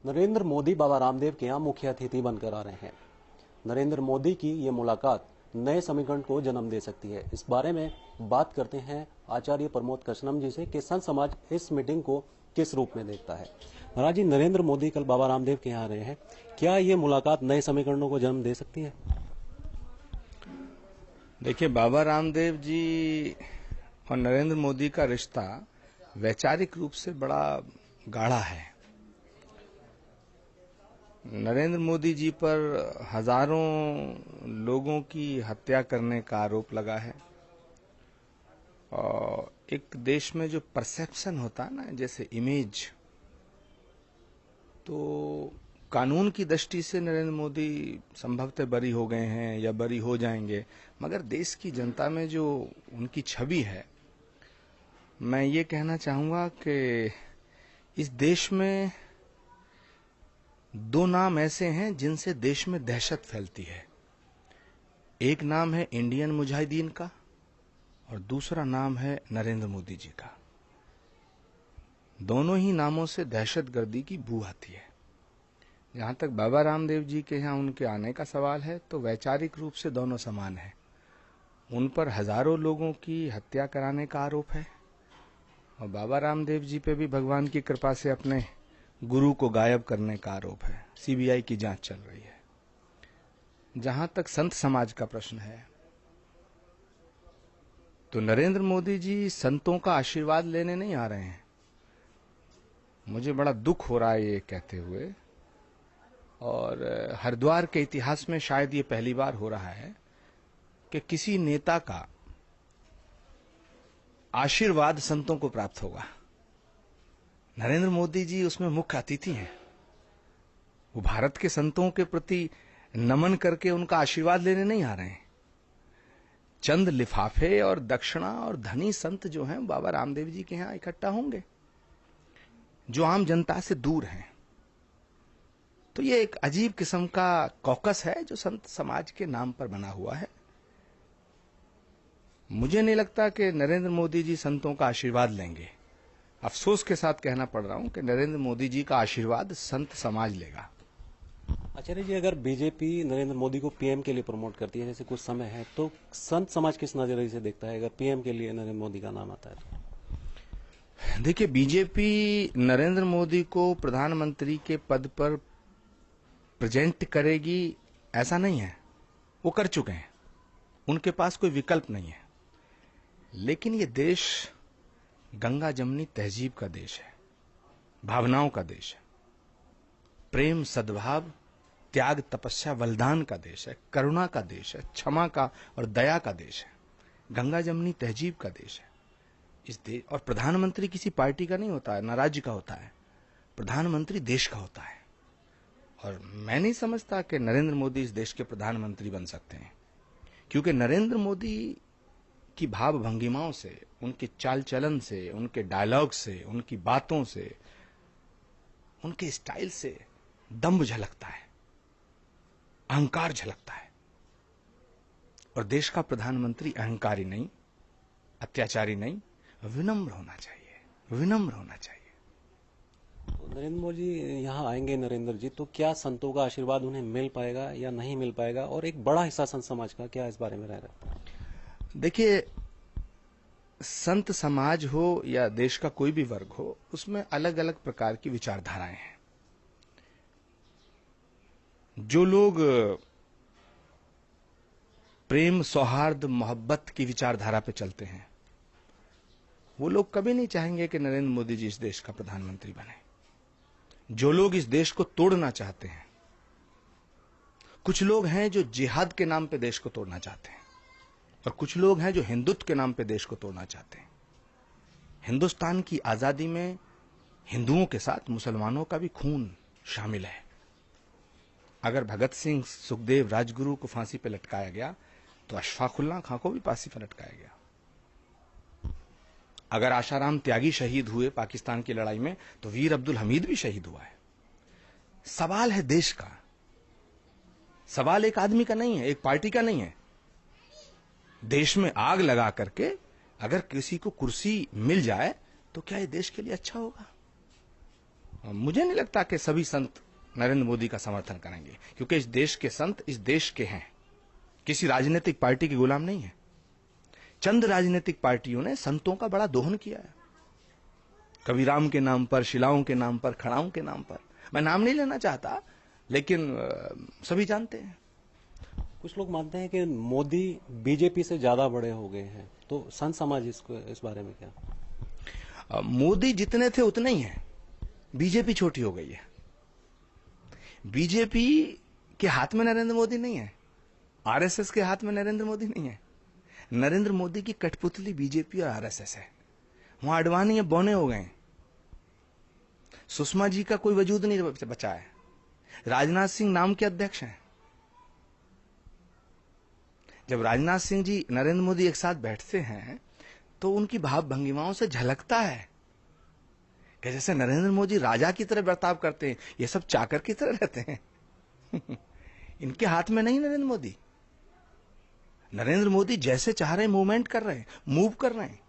नरेंद्र मोदी बाबा रामदेव के यहाँ मुख्य अतिथि बनकर आ रहे हैं। नरेंद्र मोदी की ये मुलाकात नए समीकरण को जन्म दे सकती है। इस बारे में बात करते हैं आचार्य प्रमोद कृष्णम जी से कि संत समाज इस मीटिंग को किस रूप में देखता है। महाराज जी, नरेंद्र मोदी कल बाबा रामदेव के यहाँ आ रहे हैं, क्या ये मुलाकात नए समीकरणों को जन्म दे सकती है? देखिए, बाबा रामदेव जी और नरेंद्र मोदी का रिश्ता वैचारिक रूप से बड़ा गाढ़ा है। नरेंद्र मोदी जी पर हजारों लोगों की हत्या करने का आरोप लगा है और एक देश में जो परसेप्शन होता है ना, जैसे इमेज, तो कानून की दृष्टि से नरेंद्र मोदी संभवतः बरी हो गए हैं या बरी हो जाएंगे, मगर देश की जनता में जो उनकी छवि है, मैं ये कहना चाहूंगा कि इस देश में दो नाम ऐसे हैं जिनसे देश में दहशत फैलती है। एक नाम है इंडियन मुजाहिदीन का और दूसरा नाम है नरेंद्र मोदी जी का। दोनों ही नामों से दहशतगर्दी की बू आती है। जहां तक बाबा रामदेव जी के यहां उनके आने का सवाल है, तो वैचारिक रूप से दोनों समान हैं। उन पर हजारों लोगों की हत्या कराने का आरोप है और बाबा रामदेव जी पे भी भगवान की कृपा से अपने गुरु को गायब करने का आरोप है। सीबीआई की जांच चल रही है। जहां तक संत समाज का प्रश्न है, तो नरेंद्र मोदी जी संतों का आशीर्वाद लेने नहीं आ रहे हैं। मुझे बड़ा दुख हो रहा है ये कहते हुए, और हरिद्वार के इतिहास में शायद ये पहली बार हो रहा है कि किसी नेता का आशीर्वाद संतों को प्राप्त होगा। नरेंद्र मोदी जी उसमें मुख्य अतिथि हैं। वो भारत के संतों के प्रति नमन करके उनका आशीर्वाद लेने नहीं आ रहे हैं। चंद लिफाफे और दक्षिणा और धनी संत जो हैं बाबा रामदेव जी के यहां इकट्ठा होंगे, जो आम जनता से दूर हैं। तो ये एक अजीब किस्म का कॉकस है जो संत समाज के नाम पर बना हुआ है। मुझे नहीं लगता कि नरेंद्र मोदी जी संतों का आशीर्वाद लेंगे। अफसोस के साथ कहना पड़ रहा हूं कि नरेंद्र मोदी जी का आशीर्वाद संत समाज लेगा। आचार्य जी, अगर बीजेपी नरेंद्र मोदी को पीएम के लिए प्रमोट करती है, जैसे कुछ समय है, तो संत समाज किस नजरिए से देखता है अगर पीएम के लिए नरेंद्र मोदी का नाम आता है तो? देखिए, बीजेपी नरेंद्र मोदी को प्रधानमंत्री के पद पर प्रेजेंट करेगी ऐसा नहीं है। वो कर चुके हैं, उनके पास कोई विकल्प नहीं है। लेकिन ये देश गंगा जमनी तहजीब का देश है, भावनाओं का देश है, प्रेम सद्भाव त्याग तपस्या बलिदान का देश है, करुणा का देश है, क्षमा का और दया का देश है, गंगा जमनी तहजीब का देश है इस देश। और प्रधानमंत्री किसी पार्टी का नहीं होता है, न राज्य का होता है। प्रधानमंत्री देश का होता है। और मैं नहीं समझता कि नरेंद्र मोदी इस देश के प्रधानमंत्री बन सकते हैं, क्योंकि नरेंद्र मोदी की भाव भंगिमाओं से, उनके चाल चलन से, उनके डायलॉग से, उनकी बातों से, उनके स्टाइल से दम्भ झलकता है, अहंकार झलकता है। और देश का प्रधानमंत्री अहंकारी नहीं, अत्याचारी नहीं, विनम्र होना चाहिए, विनम्र होना चाहिए। तो नरेंद्र मोदी यहाँ आएंगे नरेंद्र जी, तो क्या संतों का आशीर्वाद उन्हें मिल पाएगा या नहीं मिल पाएगा? और एक बड़ा हिस्सा संत समाज का क्या इस बारे में रह रहा है? देखिए, संत समाज हो या देश का कोई भी वर्ग हो, उसमें अलग अलग प्रकार की विचारधाराएं हैं। जो लोग प्रेम सौहार्द मोहब्बत की विचारधारा पे चलते हैं, वो लोग कभी नहीं चाहेंगे कि नरेंद्र मोदी जी इस देश का प्रधानमंत्री बने। जो लोग इस देश को तोड़ना चाहते हैं, कुछ लोग हैं जो जिहाद के नाम पे देश को तोड़ना चाहते हैं, और कुछ लोग हैं जो हिंदुत्व के नाम पे देश को तोड़ना चाहते हैं। हिंदुस्तान की आजादी में हिंदुओं के साथ मुसलमानों का भी खून शामिल है। अगर भगत सिंह, सुखदेव, राजगुरु को फांसी पे लटकाया गया, तो अशफाकुल्लाह खां को भी फांसी पर लटकाया गया। अगर आशाराम त्यागी शहीद हुए पाकिस्तान की लड़ाई में, तो वीर अब्दुल हमीद भी शहीद हुआ है। सवाल है देश का, सवाल एक आदमी का नहीं है, एक पार्टी का नहीं है। देश में आग लगा करके अगर किसी को कुर्सी मिल जाए, तो क्या ये देश के लिए अच्छा होगा? मुझे नहीं लगता कि सभी संत नरेंद्र मोदी का समर्थन करेंगे, क्योंकि इस देश के संत इस देश के हैं, किसी राजनीतिक पार्टी के गुलाम नहीं है। चंद राजनीतिक पार्टियों ने संतों का बड़ा दोहन किया है, कबीराम के नाम पर, शिलाओं के नाम पर, खड़ाओं के नाम पर। मैं नाम नहीं लेना चाहता, लेकिन सभी जानते हैं। कुछ लोग मानते हैं कि मोदी बीजेपी से ज्यादा बड़े हो गए हैं, तो संत समाज इस बारे में क्या? मोदी जितने थे उतने ही हैं, बीजेपी छोटी हो गई है। बीजेपी के हाथ में नरेंद्र मोदी नहीं है, आरएसएस के हाथ में नरेंद्र मोदी नहीं है। नरेंद्र मोदी की कठपुतली बीजेपी और आरएसएस है। वहां अडवाणी है, बौने हो गए। सुषमा जी का कोई वजूद नहीं बचा है। राजनाथ सिंह नाम के अध्यक्ष हैं। जब राजनाथ सिंह जी नरेंद्र मोदी एक साथ बैठते हैं तो उनकी भाव भंगिमाओं से झलकता है कि जैसे नरेंद्र मोदी राजा की तरह बर्ताव करते हैं, ये सब चाकर की तरह रहते हैं। इनके हाथ में नहीं नरेंद्र मोदी। नरेंद्र मोदी जैसे चाह रहे हैं मूवमेंट कर रहे हैं, मूव कर रहे हैं,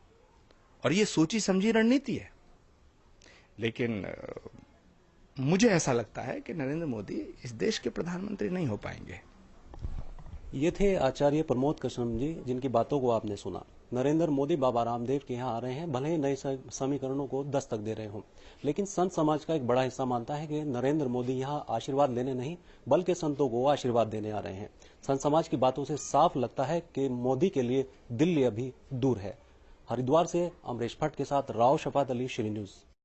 और ये सोची समझी रणनीति है। लेकिन मुझे ऐसा लगता है कि नरेंद्र मोदी इस देश के प्रधानमंत्री नहीं हो पाएंगे। ये थे आचार्य प्रमोद कृष्णम जी, जिनकी बातों को आपने सुना। नरेंद्र मोदी बाबा रामदेव के यहाँ आ रहे हैं, भले ही नए समीकरणों को दस्तक दे रहे हों, लेकिन संत समाज का एक बड़ा हिस्सा मानता है कि नरेंद्र मोदी यहाँ आशीर्वाद लेने नहीं बल्कि संतों को आशीर्वाद देने आ रहे हैं। संत समाज की बातों से साफ लगता है कि मोदी के लिए दिल्ली अभी दूर है। हरिद्वार से अमरीश भट्ट के साथ राव शफात अली, श्री न्यूज।